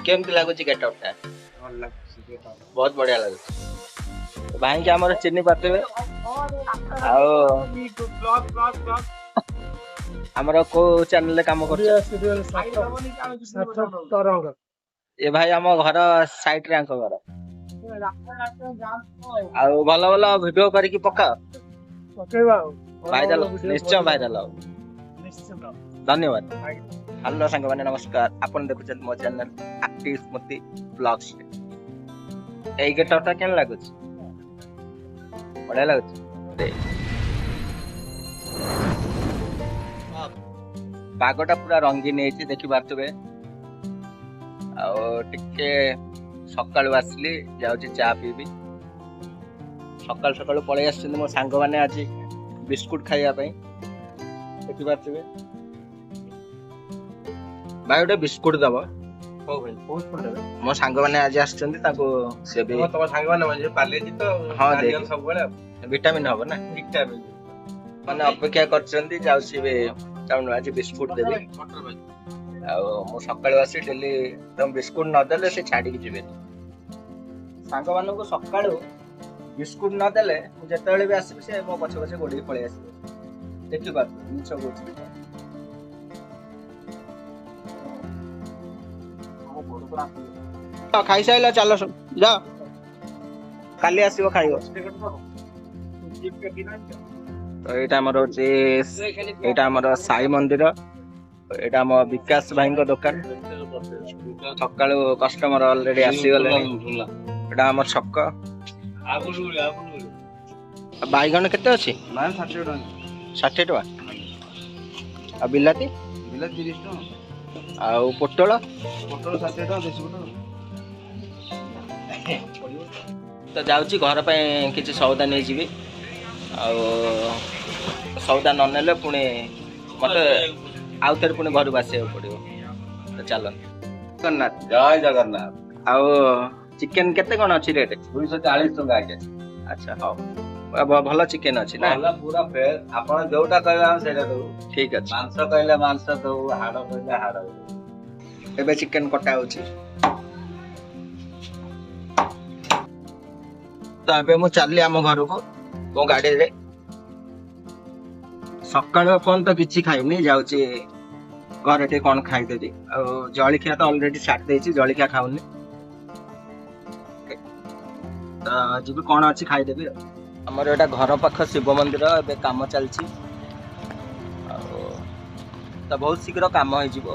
केमती लगुच गेटअपटा बहुत बढ़िया लगुच भाई के हमर चिन्नी पाते हमर को चैनल रे काम कर ए भाई हम घर साइड रे आंको घर आ भल भल वीडियो करके पका भाइराल निश्चय भाइराल धन्यवाद हेलो संग माने नमस्कार आपन देखुछन मो चैनल एक्टिव स्मृति ब्लॉग्स एई गेटटा केन लागुछ बढ़िया लागुछ पागटा पूरा रंगीन है देखि पारथबे आ टिके सकाळु आसली जाउची चा पीबी सकाळ सकाळु पळे आछन मो सांग माने आज बिस्कुट खाइया पई देखि पारथबे भाई ओटे बिस्कुट दबो हो भाई मो सांग माने आज आछन ताको से भी तो सांग माने पाले जी तो हां दे सब बेले विटामिन हो ना विटामिन माने अपेक्षा करछन जाउसी बे ताउन आज बिस्कुट देबी मो सकाळु आसी डेली एकदम बिस्कुट न देले से छाडी के जिबे सांग माने को सकाळु बिस्कुट न देले जेतेले भी आसी से मो पछ पछ गोडी पळे आसी देखि बात निछ गोची खाई साइला चलो जा काली आसीबो खाइबो तो एटा हमर होची एटा हमर साई मंदिर एटा हम विकास भाई को दुकान सकाळु कस्टमर ऑलरेडी आसी गले एटा हमर छक बाइगण केते अछि 60 टका आ बिलाती 30 टका आ पोटल 60 टका 20 टका तो जाउची घर पे किछि सौदा नै जिबी आ सौदा न नेले पुणे मते आउ तेरे पुणे घर बासे पड़ियो तो चलो जगन्नाथ जय जगन्नाथ आ चिकन केते कोन अछि रेट 240 टका आके अच्छा हां भलो चिकन अछि ना भलो पूरा फ्रेश आपण जोटा कहबा हम सेटा दउ ठीक अछि मांस कहले मांस दउ हाड़ कहले हाड़ एबे चिकन कटा होछि तो एबे मु चलली हम घर को मो गाड़ी रे सकाळ फोन तो किछि खाइनी जाउची घर टे कोन खाइ देबी आ जळखिया तो ऑलरेडी साट देछि जळखिया खाउनी तो जिबी कोन अछि खाइ देबी हमर एटा घर पाख शिव मंदिर एबे काम चलछि आ तो बहुत शीघ्र काम होई जिवो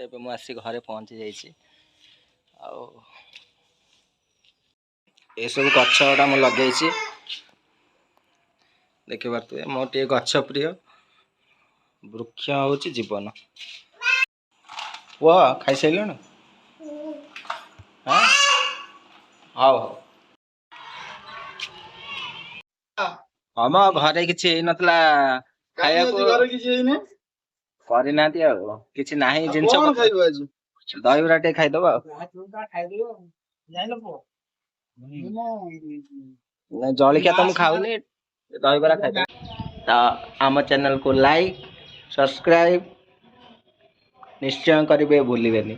एबे मु आसी घरे पहुंची जाइछि आ ए सब गछटा म लगेछि देखि बात मो टे गछ प्रिय वृक्ष होछि जीवन वो खाइ सैलो न हां हां हम घरे किछि नतला खाया को घरे किछि हेने करि नाती आ किछि नाही जिंस कोन खाइबो आज दही बड़ा टे खाइ दबा खाइ दियो जाइलो पो ना जळखिया त हम खाउनी दही बड़ा खाइ त आम चैनल को लाइक सब्सक्राइब निश्चय करिवे भूलिबेनी।